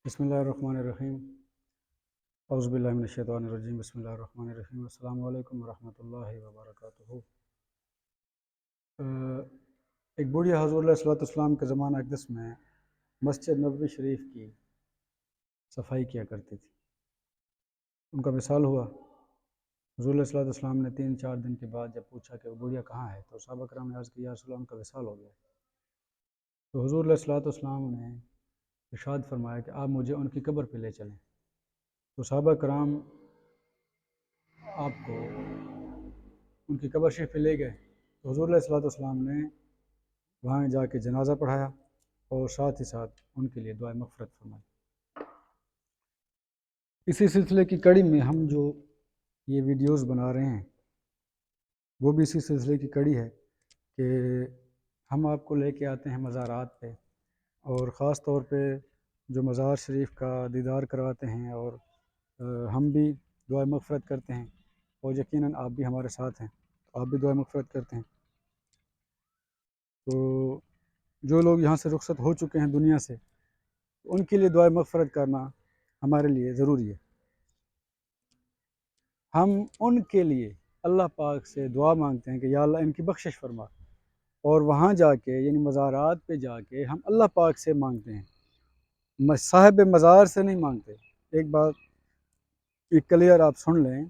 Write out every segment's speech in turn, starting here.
بسم اللہ الرحمن الرحیم اعوذ باللہ من الشیطان الرجیم بسم اللہ الرحمن الرحیم السلام علیکم ورحمۃ اللہ وبرکاتہ۔ ایک بوڑھیا حضور علیہ السلام کے زمانہ اقدس میں مسجد نبوی شریف کی صفائی کیا کرتی تھی۔ ان کا وصال ہوا۔ حضور علیہ السلام نے 3-4 دن کے بعد جب پوچھا کہ وہ بوڑھیا کہاں ہے تو صحابہ کرام نے عرض کیا یا رسول اللہ ان کا وصال ہو گیا۔ تو حضور علیہ السلام نے ارشاد فرمایا کہ آپ مجھے ان کی قبر پہ لے چلیں۔ تو صحابہ کرام آپ کو ان کی قبر شریف پہ لے گئے تو حضور علیہ السلام نے وہاں جا کے جنازہ پڑھایا اور ساتھ ہی ساتھ ان کے لیے دعائے مغفرت فرمائی۔ اسی سلسلے کی کڑی میں ہم جو یہ ویڈیوز بنا رہے ہیں وہ بھی اسی سلسلے کی کڑی ہے کہ ہم آپ کو لے کے آتے ہیں مزارات پہ، اور خاص طور پہ جو مزار شریف کا دیدار کرواتے ہیں، اور ہم بھی دعائے مغفرت کرتے ہیں، اور یقیناً آپ بھی ہمارے ساتھ ہیں، آپ بھی دعائے مغفرت کرتے ہیں۔ تو جو لوگ یہاں سے رخصت ہو چکے ہیں دنیا سے، ان کے لیے دعائے مغفرت کرنا ہمارے لیے ضروری ہے۔ ہم ان کے لیے اللہ پاک سے دعا مانگتے ہیں کہ یا اللہ ان کی بخشش فرما، اور وہاں جا کے یعنی مزارات پہ جا کے ہم اللہ پاک سے مانگتے ہیں، صاحب مزار سے نہیں مانگتے۔ ایک بات ایک کلیئر آپ سن لیں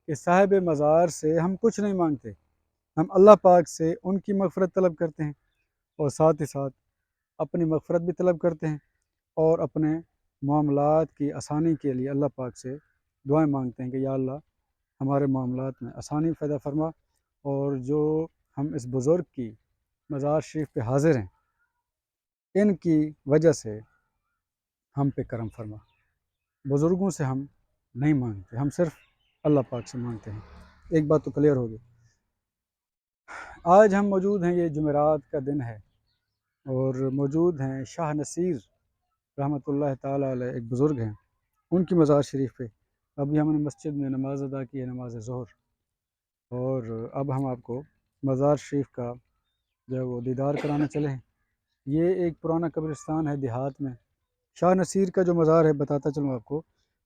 کہ صاحب مزار سے ہم کچھ نہیں مانگتے، ہم اللہ پاک سے ان کی مغفرت طلب کرتے ہیں، اور ساتھ ہی ساتھ اپنی مغفرت بھی طلب کرتے ہیں، اور اپنے معاملات کی آسانی کے لیے اللہ پاک سے دعائیں مانگتے ہیں کہ یا اللہ ہمارے معاملات میں آسانی پیدا فرما، اور جو ہم اس بزرگ کی مزار شریف پہ حاضر ہیں ان کی وجہ سے ہم پہ کرم فرما۔ بزرگوں سے ہم نہیں مانگتے، ہم صرف اللہ پاک سے مانگتے ہیں۔ ایک بات تو کلیئر ہوگی۔ آج ہم موجود ہیں، یہ جمعرات کا دن ہے، اور موجود ہیں شاہ نصیر رحمۃ اللہ تعالیٰ علیہ، ایک بزرگ ہیں، ان کی مزار شریف پہ ابھی ہم نے مسجد میں نماز ادا کی ہے، نماز ظہر، اور اب ہم آپ کو مزار شریف کا جو ہے وہ دیدار کرانے چلے ہیں۔ یہ ایک پرانا قبرستان ہے دیہات میں۔ شاہ نصیر کا جو مزار ہے بتاتا چلوں آپ کو،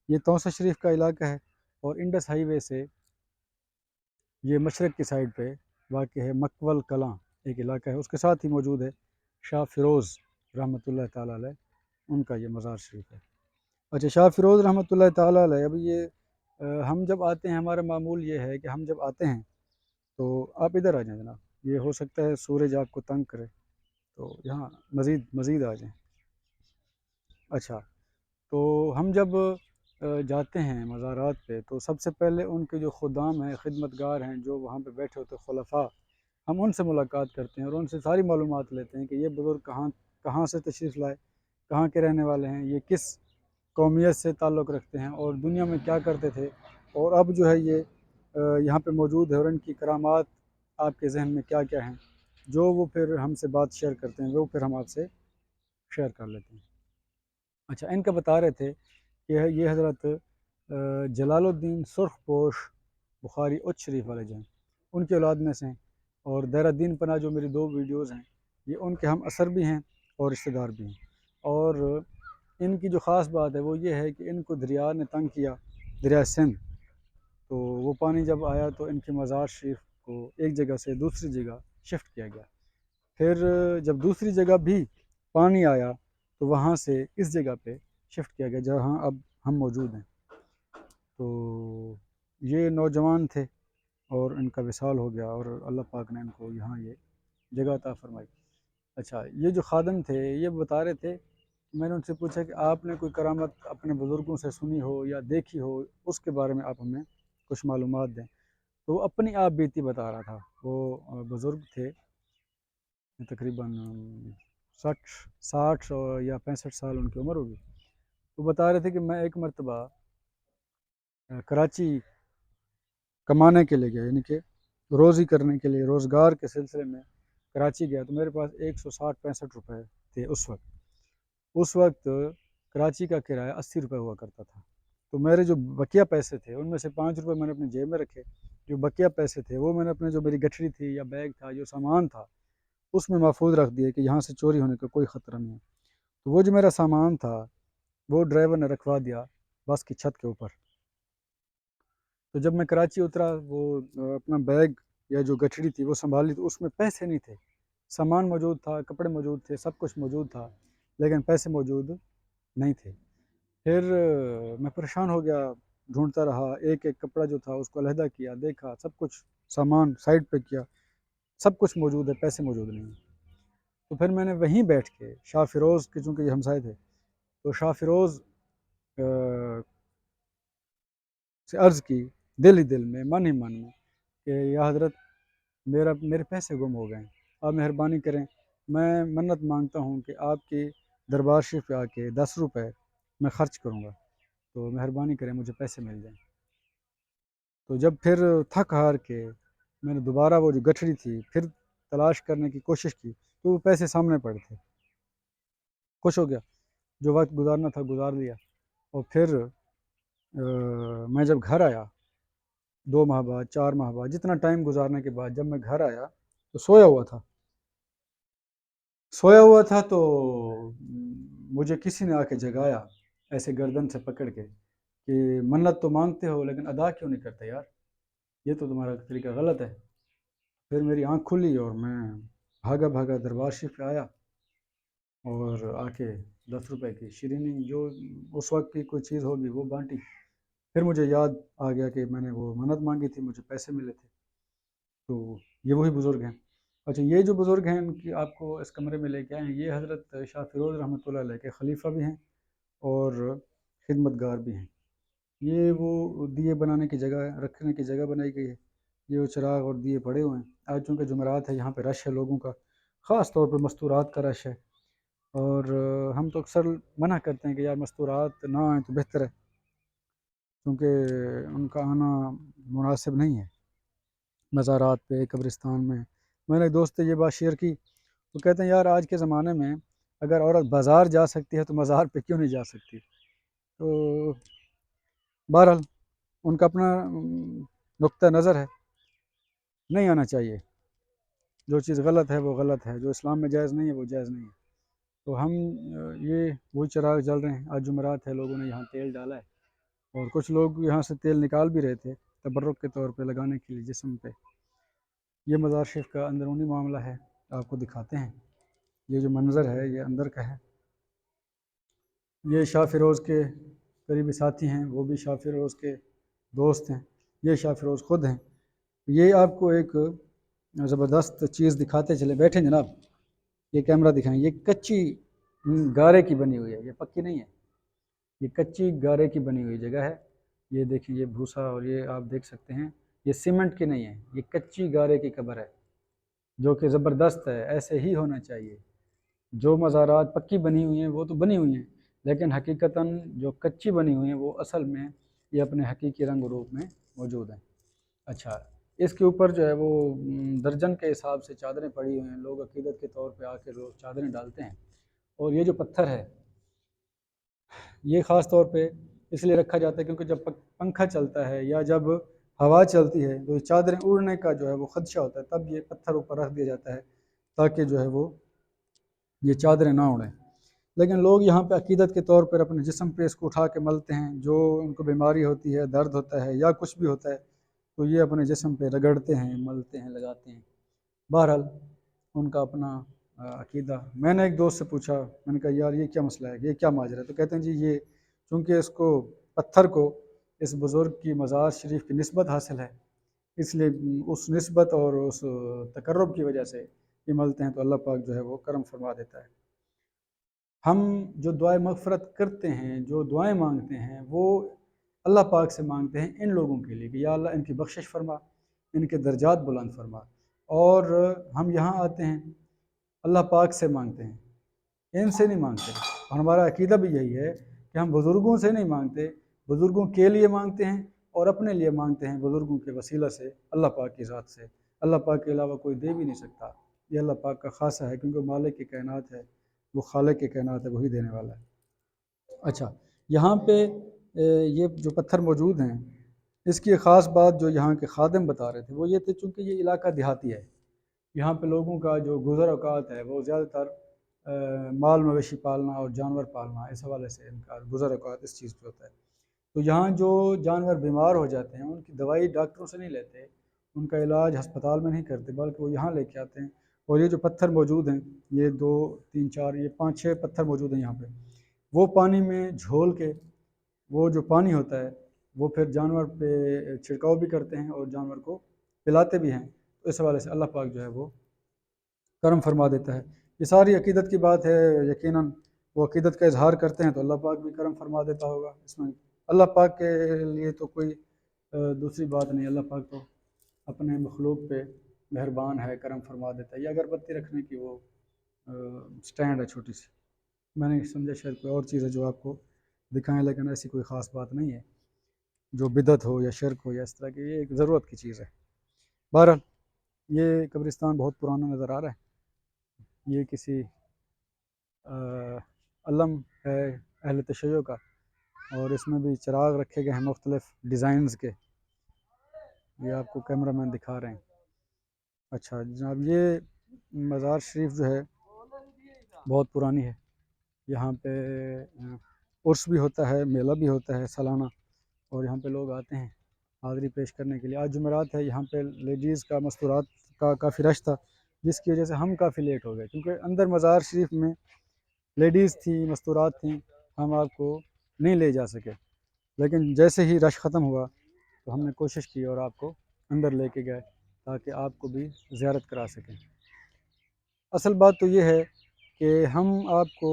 یہ توسہ شریف کا علاقہ ہے، اور انڈس ہائی وے سے یہ مشرق کی سائڈ پہ واقع ہے۔ مکول کلاں ایک علاقہ ہے، اس کے ساتھ ہی موجود ہے شاہ فیروز رحمۃ اللہ تعالیٰ علیہ، ان کا یہ مزار شریف ہے۔ اچھا، شاہ فیروز رحمۃ اللہ تعالیٰ علیہ، ابھی یہ ہم جب آتے ہیں ہمارا معمول یہ ہے کہ ہم جب آتے ہیں تو آپ ادھر آ جائیں جناب، یہ ہو سکتا ہے سورج آپ کو تنگ کرے تو یہاں مزید آ جائیں۔ اچھا، تو ہم جب جاتے ہیں مزارات پہ تو سب سے پہلے ان کے جو خدام ہیں، خدمتگار ہیں، جو وہاں پہ بیٹھے ہوتے خلفاء، ہم ان سے ملاقات کرتے ہیں اور ان سے ساری معلومات لیتے ہیں کہ یہ بزرگ کہاں سے تشریف لائے، کہاں کے رہنے والے ہیں، یہ کس قومیت سے تعلق رکھتے ہیں، اور دنیا میں کیا کرتے تھے، اور اب جو ہے یہ یہاں پہ موجود ہے، اور ان کی کرامات آپ کے ذہن میں کیا کیا ہیں، جو وہ پھر ہم سے بات شیئر کرتے ہیں، وہ پھر ہم آپ سے شیئر کر لیتے ہیں۔ اچھا، ان کا بتا رہے تھے کہ یہ حضرت جلال الدین سرخ پوش بخاری اچ شریف والے جو ہیں ان کی اولاد میں سے ہیں، اور دیر الدین پناہ جو میری 2 ویڈیوز ہیں یہ ان کے ہم اثر بھی ہیں اور رشتہ دار بھی ہیں۔ اور ان کی جو خاص بات ہے وہ یہ ہے کہ ان کو دریا نے تنگ کیا، دریا سندھ، تو وہ پانی جب آیا تو ان کے مزار شریف کو ایک جگہ سے دوسری جگہ شفٹ کیا گیا۔ پھر جب دوسری جگہ بھی پانی آیا تو وہاں سے اس جگہ پہ شفٹ کیا گیا جہاں اب ہم موجود ہیں۔ تو یہ نوجوان تھے اور ان کا وصال ہو گیا، اور اللہ پاک نے ان کو یہاں یہ جگہ عطا فرمائی۔ اچھا، یہ جو خادم تھے یہ بتا رہے تھے، میں نے ان سے پوچھا کہ آپ نے کوئی کرامت اپنے بزرگوں سے سنی ہو یا دیکھی ہو، اس کے بارے میں آپ ہمیں کچھ معلومات دیں۔ تو وہ اپنی آپ بیتی بتا رہا تھا۔ وہ بزرگ تھے، تقریباً 60 یا 65 سال ان کی عمر ہوگی۔ وہ بتا رہے تھے کہ میں ایک مرتبہ کراچی کمانے کے لیے گیا، یعنی کہ روزی کرنے کے لیے، روزگار کے سلسلے میں کراچی گیا، تو میرے پاس 160-65 روپے تھے اس وقت کراچی کا کرایہ 80 روپے ہوا کرتا تھا۔ تو میرے جو بقیہ پیسے تھے ان میں سے 5 روپے میں نے اپنی جیب میں رکھے، جو بقیہ پیسے تھے وہ میں نے اپنے جو میری گٹھڑی تھی یا بیگ تھا، جو سامان تھا، اس میں محفوظ رکھ دیے کہ یہاں سے چوری ہونے کا کوئی خطرہ نہیں ہے۔ تو وہ جو میرا سامان تھا وہ ڈرائیور نے رکھوا دیا بس کی چھت کے اوپر۔ تو جب میں کراچی اترا، وہ اپنا بیگ یا جو گٹھڑی تھی وہ سنبھالی، تو اس میں پیسے نہیں تھے۔ سامان موجود تھا، کپڑے موجود تھے، سب کچھ موجود تھا، لیکن پیسے موجود نہیں تھے۔ پھر میں پریشان ہو گیا، ڈھونڈتا رہا، ایک ایک کپڑا جو تھا اس کو علیحدہ کیا، دیکھا، سب کچھ سامان سائڈ پہ کیا، سب کچھ موجود ہے، پیسے موجود نہیں ہیں۔ تو پھر میں نے وہیں بیٹھ کے شاہ فیروز کے، چونکہ یہ ہمسائے تھے، تو شاہ فیروز سے عرض کی، دل ہی دل میں، من ہی من میں، کہ یا حضرت میرے پیسے گم ہو گئے ہیں، آپ مہربانی کریں، میں منت مانگتا ہوں کہ آپ کی دربار شریف پہ آ کے 10 روپے میں خرچ کروں گا، تو مہربانی کریں مجھے پیسے مل جائیں۔ تو جب پھر تھک ہار کے میں نے دوبارہ وہ جو گٹھڑی تھی پھر تلاش کرنے کی کوشش کی، تو وہ پیسے سامنے پڑے تھے۔ خوش ہو گیا، جو وقت گزارنا تھا گزار لیا۔ اور پھر میں جب گھر آیا 2 ماہ بعد، 4 ماہ بعد، جتنا ٹائم گزارنے کے بعد جب میں گھر آیا تو سویا ہوا تھا تو مجھے کسی نے آ کے جگایا، ایسے گردن سے پکڑ کے، کہ منت تو مانگتے ہو لیکن ادا کیوں نہیں کرتے یار، یہ تو تمہارا طریقہ غلط ہے۔ پھر میری آنکھ کھلی اور میں بھاگا بھاگا دربار شریف پہ آیا، اور آ کے 10 روپے کی شیرینی جو اس وقت کی کوئی چیز ہوگی وہ بانٹی۔ پھر مجھے یاد آ گیا کہ میں نے وہ منت مانگی تھی، مجھے پیسے ملے تھے۔ تو یہ وہی بزرگ ہیں۔ اچھا، یہ جو بزرگ ہیں ان کی آپ کو اس کمرے میں لے کے آئے ہیں، یہ حضرت شاہ فیروز رحمۃ اللہ علیہ کے خلیفہ بھی ہیں اور خدمت گار بھی ہیں۔ یہ وہ دیے بنانے کی جگہ، رکھنے کی جگہ بنائی گئی ہے، یہ وہ چراغ اور دیے پڑے ہوئے ہیں۔ آج چونکہ جمعرات ہے، یہاں پہ رش ہے لوگوں کا، خاص طور پہ مستورات کا رش ہے، اور ہم تو اکثر منع کرتے ہیں کہ یار مستورات نہ آئیں تو بہتر ہے، کیونکہ ان کا آنا مناسب نہیں ہے مزارات پہ، قبرستان میں۔ میں نے ایک دوست سے یہ بات شیئر کی، وہ کہتے ہیں یار آج کے زمانے میں اگر عورت بازار جا سکتی ہے تو مزار پہ کیوں نہیں جا سکتی؟ تو بہرحال ان کا اپنا نقطہ نظر ہے، نہیں آنا چاہیے، جو چیز غلط ہے وہ غلط ہے، جو اسلام میں جائز نہیں ہے وہ جائز نہیں ہے۔ تو ہم یہ وہی چراغ جل رہے ہیں، آج جمعرات ہے، لوگوں نے یہاں تیل ڈالا ہے، اور کچھ لوگ یہاں سے تیل نکال بھی رہے تھے تبرک کے طور پہ لگانے کے لیے جسم پہ۔ یہ مزار شریف کا اندرونی معاملہ ہے، آپ کو دکھاتے ہیں۔ یہ جو منظر ہے یہ اندر کا ہے۔ یہ شاہ فیروز کے قریبی ساتھی ہیں، وہ بھی شاہ فیروز کے دوست ہیں، یہ شاہ فیروز خود ہیں۔ یہ آپ کو ایک زبردست چیز دکھاتے چلے، بیٹھیں جناب، یہ کیمرہ دکھائیں۔ یہ کچی گارے کی بنی ہوئی ہے، یہ پکی نہیں ہے، یہ کچی گارے کی بنی ہوئی جگہ ہے۔ یہ دیکھیں، یہ بھوسا، اور یہ آپ دیکھ سکتے ہیں یہ سیمنٹ کی نہیں ہے، یہ کچی گارے کی قبر ہے، جو کہ زبردست ہے، ایسے ہی ہونا چاہیے۔ جو مزارات پکی بنی ہوئی ہیں وہ تو بنی ہوئی ہیں، لیکن حقیقتاً جو کچی بنی ہوئی ہیں وہ اصل میں یہ اپنے حقیقی رنگ و روپ میں موجود ہیں۔ اچھا، اس کے اوپر جو ہے وہ درجن کے حساب سے چادریں پڑی ہوئی ہیں، لوگ عقیدت کے طور پہ آ کے لوگ چادریں ڈالتے ہیں۔ اور یہ جو پتھر ہے یہ خاص طور پہ اس لیے رکھا جاتا ہے کیونکہ جب پنکھا چلتا ہے یا جب ہوا چلتی ہے تو یہ چادریں اڑنے کا جو ہے وہ خدشہ ہوتا ہے، تب یہ پتھر اوپر رکھ دیا جاتا ہے تاکہ جو ہے وہ یہ چادریں نہ اڑیں۔ لیکن لوگ یہاں پہ عقیدت کے طور پر اپنے جسم پہ اس کو اٹھا کے ملتے ہیں، جو ان کو بیماری ہوتی ہے، درد ہوتا ہے یا کچھ بھی ہوتا ہے تو یہ اپنے جسم پہ رگڑتے ہیں، ملتے ہیں، لگاتے ہیں۔ بہرحال ان کا اپنا عقیدہ۔ میں نے ایک دوست سے پوچھا، میں نے کہا یار یہ کیا مسئلہ ہے، یہ کیا ماجرا ہے؟ تو کہتے ہیں جی یہ چونکہ اس کو پتھر کو اس بزرگ کی مزار شریف کی نسبت حاصل ہے، اس لیے اس نسبت اور اس تقرب کی وجہ سے یہ ملتے ہیں، تو اللہ پاک جو ہے وہ کرم فرما دیتا ہے۔ ہم جو دعائیں مغفرت کرتے ہیں، جو دعائیں مانگتے ہیں، وہ اللہ پاک سے مانگتے ہیں ان لوگوں کے لیے کہ یا اللہ ان کی بخشش فرما، ان کے درجات بلند فرما۔ اور ہم یہاں آتے ہیں اللہ پاک سے مانگتے ہیں، ان سے نہیں مانگتے، اور ہمارا عقیدہ بھی یہی ہے کہ ہم بزرگوں سے نہیں مانگتے، بزرگوں کے لیے مانگتے ہیں اور اپنے لیے مانگتے ہیں، بزرگوں کے وسیلہ سے، اللہ پاک کی ذات سے۔ اللہ پاک کے علاوہ کوئی دے بھی نہیں سکتا، یہ اللہ پاک کا خاصہ ہے، کیونکہ مالک کی کائنات ہے، وہ خالق کی کائنات ہے، وہی دینے والا ہے۔ اچھا، یہاں پہ یہ جو پتھر موجود ہیں، اس کی ایک خاص بات جو یہاں کے خادم بتا رہے تھے وہ یہ تھے، چونکہ یہ علاقہ دیہاتی ہے، یہاں پہ لوگوں کا جو گزر اوقات ہے وہ زیادہ تر مال مویشی پالنا اور جانور پالنا، اس حوالے سے ان کا گزر اوقات اس چیز پہ ہوتا ہے۔ تو یہاں جو جانور بیمار ہو جاتے ہیں ان کی دوائی ڈاکٹروں سے نہیں لیتے، ان کا علاج ہسپتال میں نہیں کرتے، بلکہ وہ یہاں لے کے آتے ہیں۔ اور یہ جو پتھر موجود ہیں، یہ 2 3 4 یہ 5 6 پتھر موجود ہیں یہاں پہ، وہ پانی میں جھول کے وہ جو پانی ہوتا ہے وہ پھر جانور پہ چھڑکاؤ بھی کرتے ہیں اور جانور کو پلاتے بھی ہیں۔ تو اس حوالے سے اللہ پاک جو ہے وہ کرم فرما دیتا ہے۔ یہ ساری عقیدت کی بات ہے، یقیناً وہ عقیدت کا اظہار کرتے ہیں تو اللہ پاک بھی کرم فرما دیتا ہوگا۔ اس میں اللہ پاک کے لیے تو کوئی دوسری بات نہیں، اللہ پاک تو اپنے مخلوق پہ مہربان ہے، کرم فرما دیتا ہے۔ یہ اگربتی رکھنے کی وہ سٹینڈ ہے چھوٹی سی، میں نے سمجھا شاید کوئی اور چیز ہے جو آپ کو دکھائیں، لیکن ایسی کوئی خاص بات نہیں ہے جو بدعت ہو یا شرک ہو یا اس طرح کی، یہ ایک ضرورت کی چیز ہے۔ بہرحال یہ قبرستان بہت پرانا نظر آ رہا ہے، یہ کسی علم ہے اہل تشیع کا، اور اس میں بھی چراغ رکھے گئے ہیں مختلف ڈیزائنز کے، یہ آپ کو کیمرہ مین دکھا رہے ہیں۔ اچھا جناب، یہ مزار شریف جو ہے بہت پرانی ہے، یہاں پہ عرس بھی ہوتا ہے، میلہ بھی ہوتا ہے سالانہ، اور یہاں پہ لوگ آتے ہیں حاضری پیش کرنے کے لیے۔ آج جمعرات ہے، یہاں پہ لیڈیز کا مستورات کا کافی رش تھا، جس کی وجہ سے ہم کافی لیٹ ہو گئے، کیونکہ اندر مزار شریف میں لیڈیز تھیں، مستورات تھیں، ہم آپ کو نہیں لے جا سکے، لیکن جیسے ہی رش ختم ہوا تو ہم نے کوشش کی اور آپ کو اندر لے کے گئے تاکہ آپ کو بھی زیارت کرا سکیں۔ اصل بات تو یہ ہے کہ ہم آپ کو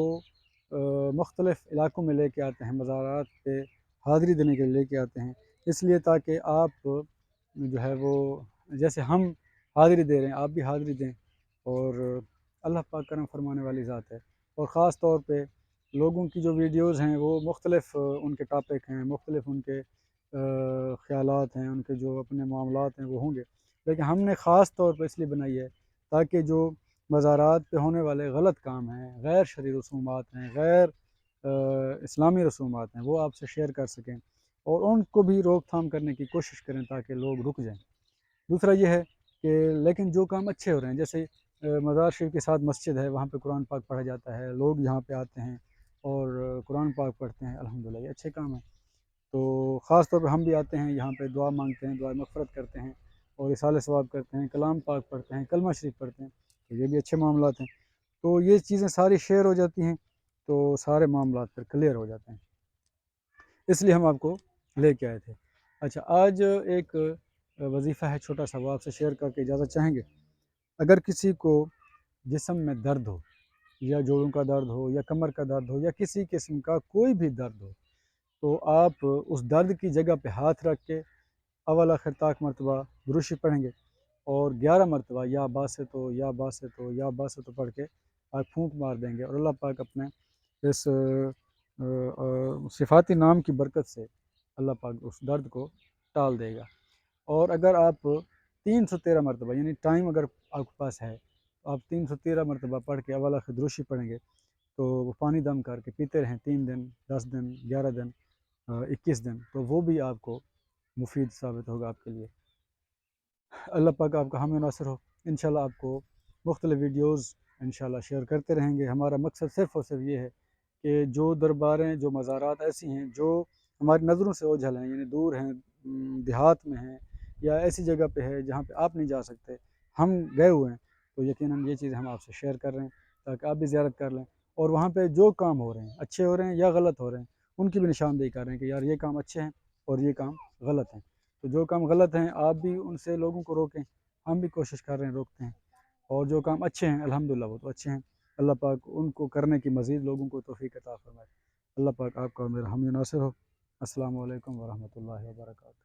مختلف علاقوں میں لے کے آتے ہیں، مزارات پہ حاضری دینے کے لیے لے کے آتے ہیں، اس لیے تاکہ آپ جو ہے وہ جیسے ہم حاضری دے رہے ہیں آپ بھی حاضری دیں، اور اللہ پاک کرم فرمانے والی ذات ہے۔ اور خاص طور پہ لوگوں کی جو ویڈیوز ہیں وہ مختلف ان کے ٹاپک ہیں، مختلف ان کے خیالات ہیں، ان کے جو اپنے معاملات ہیں وہ ہوں گے، لیکن ہم نے خاص طور پہ اس لیے بنائی ہے تاکہ جو مزارات پہ ہونے والے غلط کام ہیں، غیر شرعی رسومات ہیں، غیر اسلامی رسومات ہیں، وہ آپ سے شیئر کر سکیں اور ان کو بھی روک تھام کرنے کی کوشش کریں تاکہ لوگ رک جائیں۔ دوسرا یہ ہے کہ لیکن جو کام اچھے ہو رہے ہیں، جیسے مزار شریف کے ساتھ مسجد ہے، وہاں پہ قرآن پاک پڑھا جاتا ہے، لوگ یہاں پہ آتے ہیں اور قرآن پاک پڑھتے ہیں، الحمدللہ یہ اچھے کام ہیں۔ تو خاص طور پہ ہم بھی آتے ہیں یہاں پہ، دعا مانگتے ہیں، دعا مغفرت کرتے ہیں اور اصالہ ثواب کرتے ہیں، کلام پاک پڑھتے ہیں، کلمہ شریف پڑھتے ہیں، تو یہ بھی اچھے معاملات ہیں۔ تو یہ چیزیں ساری شیئر ہو جاتی ہیں تو سارے معاملات پھر کلیئر ہو جاتے ہیں، اس لیے ہم آپ کو لے کے آئے تھے۔ اچھا، آج ایک وظیفہ ہے چھوٹا سا، وہ آپ سے شیئر کر کے اجازت چاہیں گے؟ اگر کسی کو جسم میں درد ہو، یا جوڑوں کا درد ہو، یا کمر کا درد ہو، یا کسی قسم کا کوئی بھی درد ہو، تو آپ اس درد کی جگہ پہ ہاتھ رکھ کے اول آخر تاک مرتبہ درود شریف پڑھیں گے، اور 11 مرتبہ یا باسطو یا باسطو یا باسطو پڑھ کے آپ پھونک مار دیں گے، اور اللہ پاک اپنے اس صفاتی نام کی برکت سے اللہ پاک اس درد کو ٹال دے گا۔ اور اگر آپ 313 مرتبہ، یعنی ٹائم اگر آپ کے پاس ہے تو آپ 313 مرتبہ پڑھ کے اول آخر درود شریف پڑھیں گے، تو وہ پانی دم کر کے پیتے رہیں 3 دن، 10 دن، 11 دن، 21 دن، تو وہ بھی آپ کو مفید ثابت ہوگا آپ کے لیے۔ اللہ پاک آپ کا حامی و ناصر ہو۔ انشاءاللہ آپ کو مختلف ویڈیوز انشاءاللہ شیئر کرتے رہیں گے۔ ہمارا مقصد صرف اور صرف یہ ہے کہ جو درباریں، جو مزارات ایسی ہیں جو ہماری نظروں سے اوجھل ہیں، یعنی دور ہیں، دیہات میں ہیں، یا ایسی جگہ پہ ہے جہاں پہ آپ نہیں جا سکتے، ہم گئے ہوئے ہیں، تو یقیناً یہ چیزیں ہم آپ سے شیئر کر رہے ہیں تاکہ آپ بھی زیارت کر لیں، اور وہاں پہ جو کام ہو رہے ہیں، اچھے ہو رہے ہیں یا غلط ہو رہے ہیں، ان کی بھی نشاندہی کر رہے ہیں کہ یار یہ کام اچھے ہیں اور یہ کام غلط ہیں۔ تو جو کام غلط ہیں آپ بھی ان سے لوگوں کو روکیں، ہم بھی کوشش کر رہے ہیں روکتے ہیں، اور جو کام اچھے ہیں الحمدللہ وہ تو اچھے ہیں، اللہ پاک ان کو کرنے کی مزید لوگوں کو توفیق عطا فرمائے۔ اللہ پاک آپ کا اور میرا حامی و ناصر ہو۔ السلام علیکم ورحمۃ اللہ وبرکاتہ۔